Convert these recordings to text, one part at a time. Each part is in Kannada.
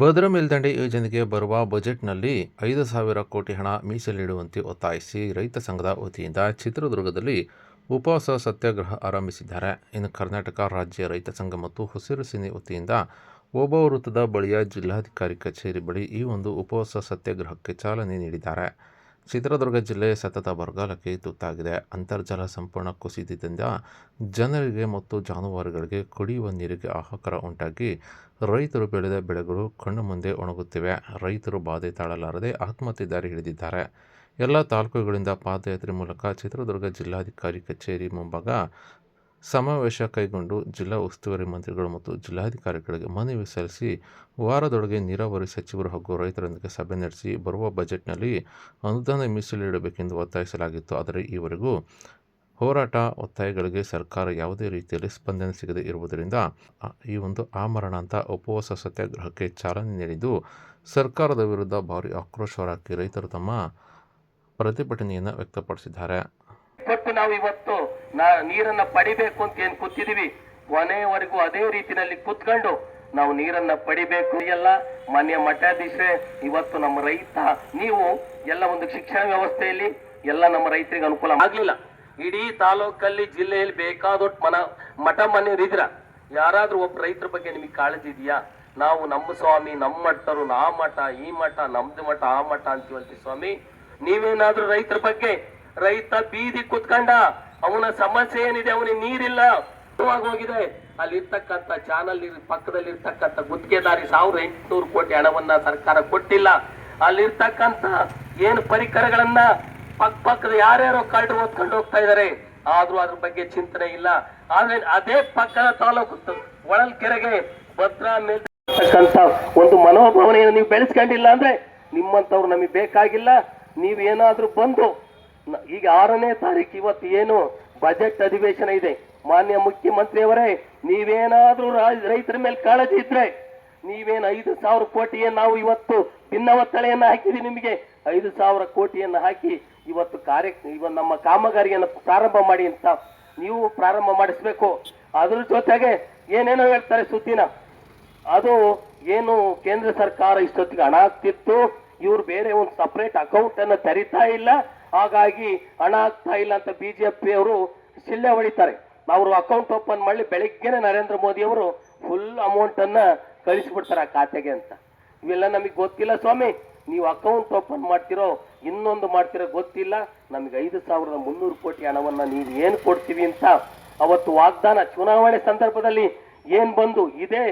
ಭದ್ರಾ ಮೇಲ್ದಂಡೆ ಯೋಜನೆಗೆ ಬರುವ ಬಜೆಟ್‌ನಲ್ಲಿ 5,000 ಕೋಟಿ ಹಣ ಮೀಸಲಿಡುವಂತೆ ಒತ್ತಾಯಿಸಿ ರೈತ ಸಂಘದ ವತಿಯಿಂದ ಚಿತ್ರದುರ್ಗದಲ್ಲಿ ಉಪವಾಸ ಸತ್ಯಾಗ್ರಹ ಆರಂಭಿಸಿದ್ದಾರೆ. ಇನ್ನು ಕರ್ನಾಟಕ ರಾಜ್ಯ ರೈತ ಸಂಘ ಮತ್ತು ಹಸಿರು ಸೇನೆ ವತಿಯಿಂದ ಓಬವ್ವ ವೃತ್ತದ ಬಳಿಯ ಜಿಲ್ಲಾಧಿಕಾರಿ ಕಚೇರಿ ಬಳಿ ಈ ಒಂದು ಉಪವಾಸ ಸತ್ಯಾಗ್ರಹಕ್ಕೆ ಚಾಲನೆ ನೀಡಿದ್ದಾರೆ. ಚಿತ್ರದುರ್ಗ ಜಿಲ್ಲೆ ಸತತ ಬರಗಾಲಕ್ಕೆ ತುತ್ತಾಗಿದೆ. ಅಂತರ್ಜಲ ಸಂಪೂರ್ಣ ಕುಸಿತದಿಂದ ಜನರಿಗೆ ಮತ್ತು ಜಾನುವಾರುಗಳಿಗೆ ಕುಡಿಯುವ ನೀರಿಗೆ ಹಾಹಾಕಾರ ಉಂಟಾಗಿ ರೈತರು ಬೆಳೆದ ಬೆಳೆಗಳು ಕಣ್ಣು ಮುಂದೆ ಒಣಗುತ್ತಿವೆ. ರೈತರು ಬಾಧೆ ತಾಳಲಾರದೆ ಆತ್ಮಹತ್ಯೆ ದಾರಿ ಹಿಡಿದಿದ್ದಾರೆ. ಎಲ್ಲ ತಾಲೂಕುಗಳಿಂದ ಪಾದಯಾತ್ರೆ ಮೂಲಕ ಚಿತ್ರದುರ್ಗ ಜಿಲ್ಲಾಧಿಕಾರಿ ಕಚೇರಿ ಮುಂಭಾಗ ಸಮಾವೇಶ ಕೈಗೊಂಡು ಜಿಲ್ಲಾ ಉಸ್ತುವಾರಿ ಮಂತ್ರಿಗಳು ಮತ್ತು ಜಿಲ್ಲಾಧಿಕಾರಿಗಳಿಗೆ ಮನವಿ ಸಲ್ಲಿಸಿ ವಾರದೊಳಗೆ ನೀರಾವರಿ ಸಚಿವರು ಹಾಗೂ ರೈತರೊಂದಿಗೆ ಸಭೆ ನಡೆಸಿ ಬರುವ ಬಜೆಟ್‌ನಲ್ಲಿ ಅನುದಾನ ಮೀಸಲಿಡಬೇಕೆಂದು ಒತ್ತಾಯಿಸಲಾಗಿತ್ತು. ಆದರೆ ಈವರೆಗೂ ಹೋರಾಟ ಒತ್ತಾಯಗಳಿಗೆ ಸರ್ಕಾರ ಯಾವುದೇ ರೀತಿಯಲ್ಲಿ ಸ್ಪಂದನೆ ಸಿಗದೇ ಇರುವುದರಿಂದ ಈ ಒಂದು ಆಮರಣಾಂತ ಉಪವಾಸ ಸತ್ಯಾಗ್ರಹಕ್ಕೆ ಚಾಲನೆ ನೀಡಿದ್ದು, ಸರ್ಕಾರದ ವಿರುದ್ಧ ಭಾರೀ ಆಕ್ರೋಶ ಹೊರಹಾಕಿ ರೈತರು ತಮ್ಮ ಪ್ರತಿಭಟನೆಯನ್ನು ವ್ಯಕ್ತಪಡಿಸಿದ್ದಾರೆ. ನಾವು ಇವತ್ತು ನೀರನ್ನ ಪಡಿಬೇಕು ಅಂತ ಏನ್ ಕೂತಿದೀವಿ, ಕೊನೆಯವರೆಗೂ ಅದೇ ರೀತಿಯಲ್ಲಿ ಕೂತ್ಕೊಂಡು ನಾವು ನೀರನ್ನ ಪಡಿಬೇಕು. ಎಲ್ಲ ಮಾನ್ಯ ಮಠಾಧೀಶರೇ, ಇವತ್ತು ನಮ್ಮ ರೈತ ನೀವು ಎಲ್ಲ ಒಂದು ಶಿಕ್ಷಣ ವ್ಯವಸ್ಥೆಯಲ್ಲಿ ಎಲ್ಲ ನಮ್ಮ ರೈತರಿಗೆ ಅನುಕೂಲ ಆಗ್ಲಿಲ್ಲ. ಇಡೀ ತಾಲೂಕಲ್ಲಿ ಜಿಲ್ಲೆಯಲ್ಲಿ ಬೇಕಾದೊಟ್ಟು ಮಠ ಮನೆಯವರಿದ್ರ ಯಾರಾದ್ರೂ ಒಬ್ಬ ರೈತರ ಬಗ್ಗೆ ನಿಮಗೆ ಕಾಳಜಿ ಇದೆಯಾ? ನಾವು ನಮ್ಮ ಸ್ವಾಮಿ, ನಮ್ಮ ಮಠರು, ಆ ಮಠ ಈ ಮಠ, ನಮ್ದು ಮಠ ಆ ಮಠ ಅಂತೀವಂತೀವಿ ಸ್ವಾಮಿ. ನೀವೇನಾದ್ರೂ ರೈತರ ಬಗ್ಗೆ, ರೈತ ಬೀದಿ ಕುತ್ಕೊಂಡ ಅವನ ಸಮಸ್ಯೆ ಏನಿದೆ, ಅವನಿಗೆ ನೀರಿಲ್ಲ ಹೋಗಿದೆ. ಅಲ್ಲಿರ್ತಕ್ಕಂಥ ಚಾನಲ್ ಪಕ್ಕದಲ್ಲಿ ಇರ್ತಕ್ಕಂಥ ಗುತ್ತಿಗೆದಾರಿ 1,800 ಕೋಟಿ ಹಣವನ್ನ ಸರ್ಕಾರ ಕೊಟ್ಟಿಲ್ಲ. ಅಲ್ಲಿರ್ತಕ್ಕಂಥ ಏನು ಪರಿಕರಗಳನ್ನ ಪಕ್ಕದ ಯಾರ್ಯಾರೋ ಕಳ್ಳರು ಓದ್ಕೊಂಡು ಹೋಗ್ತಾ ಇದಾರೆ, ಆದ್ರೂ ಅದ್ರ ಬಗ್ಗೆ ಚಿಂತನೆ ಇಲ್ಲ. ಆದ್ರೆ ಅದೇ ಪಕ್ಕದ ತಾಲೂಕು ಹೊಳಲ್ಕೆರೆಗೆ ಭದ್ರಾ ಮೇಲ್ತಕ್ಕಂಥ ಒಂದು ಮನೋಭಾವನೆಯನ್ನು ನೀವು ಬೆಳೆಸ್ಕೊಂಡಿಲ್ಲ ಅಂದ್ರೆ ನಿಮ್ಮಂತವ್ರು ನಮಗೆ ಬೇಕಾಗಿಲ್ಲ. ನೀವೇನಾದ್ರೂ ಬಂದು ಈಗ 6ನೇ ತಾರೀಕು ಇವತ್ತು ಏನು ಬಜೆಟ್ ಅಧಿವೇಶನ ಇದೆ, ಮಾನ್ಯ ಮುಖ್ಯಮಂತ್ರಿಯವರೇ, ನೀವೇನಾದ್ರೂ ರೈತರ ಮೇಲೆ ಕಾಳಜಿ ಇದ್ರೆ ನೀವೇನು 5,000 ಕೋಟಿಯನ್ನು ನಾವು ಇವತ್ತು ಭಿನ್ನವತ್ತಳೆಯನ್ನು ಹಾಕಿದೀವಿ, ನಿಮಗೆ 5,000 ಕೋಟಿಯನ್ನು ಹಾಕಿ ಇವತ್ತು ನಮ್ಮ ಕಾಮಗಾರಿಯನ್ನು ಪ್ರಾರಂಭ ಮಾಡಿ ಅಂತ ನೀವು ಪ್ರಾರಂಭ ಮಾಡಿಸ್ಬೇಕು. ಅದ್ರ ಜೊತೆಗೆ ಏನೇನೋ ಹೇಳ್ತಾರೆ ಸುದ್ದಿನ, ಅದು ಏನು ಕೇಂದ್ರ ಸರ್ಕಾರ ಇಷ್ಟೊತ್ತಿಗೆ ಹಣ ಆಗ್ತಿತ್ತು, ಇವ್ರು ಬೇರೆ ಒಂದು ಸಪರೇಟ್ ಅಕೌಂಟ್ ಅನ್ನು ತೆರಿತಾ ಇಲ್ಲ, ಹಾಗಾಗಿ ಹಣ ಆಗ್ತಾ ಇಲ್ಲ ಅಂತ ಬಿಜೆಪಿ ಅವರು ಶಿಳ್ಳೆ ಹೊಡಿತಾರೆ. ಅವರು ಅಕೌಂಟ್ ಓಪನ್ ಮಾಡಿ ಬೆಳಿಗ್ಗೆನೆ ನರೇಂದ್ರ ಮೋದಿ ಅವರು ಫುಲ್ ಅಮೌಂಟ್ ಅನ್ನ ಕಳಿಸ್ಬಿಡ್ತಾರೆ ಆ ಖಾತೆಗೆ ಅಂತ. ಇವೆಲ್ಲ ನಮಗೆ ಗೊತ್ತಿಲ್ಲ ಸ್ವಾಮಿ, ನೀವು ಅಕೌಂಟ್ ಓಪನ್ ಮಾಡ್ತಿರೋ ಇನ್ನೊಂದು ಮಾಡ್ತಿರೋ ಗೊತ್ತಿಲ್ಲ. ನಮಗೆ 5,300 ಕೋಟಿ ಹಣವನ್ನ ನೀವು ಏನ್ ಕೊಡ್ತೀವಿ ಅಂತ ಅವತ್ತು ವಾಗ್ದಾನ ಚುನಾವಣೆ ಸಂದರ್ಭದಲ್ಲಿ ಏನ್ ಬಂದು ಇದೇ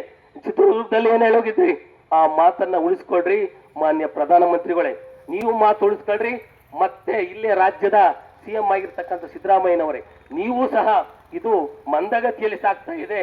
ಚಿತ್ರದುರ್ಗದಲ್ಲಿ ಏನ್ ಹೇಳೋಗಿದ್ರಿ, ಆ ಮಾತನ್ನ ಉಳಿಸ್ಕೊಳ್ರಿ ಮಾನ್ಯ ಪ್ರಧಾನಮಂತ್ರಿಗಳೇ. ನೀವು ಮಾತು ಉಳಿಸ್ಕೊಳ್ರಿ. ಮತ್ತೆ ಇಲ್ಲೇ ರಾಜ್ಯದ ಸಿಎಂ ಆಗಿರ್ತಕ್ಕಂಥ ಸಿದ್ದರಾಮಯ್ಯನವರೇ, ನೀವು ಸಹ ಇದು ಮಂದಗತಿಯಲ್ಲಿ ಸಾಗ್ತಾ ಇದೆ.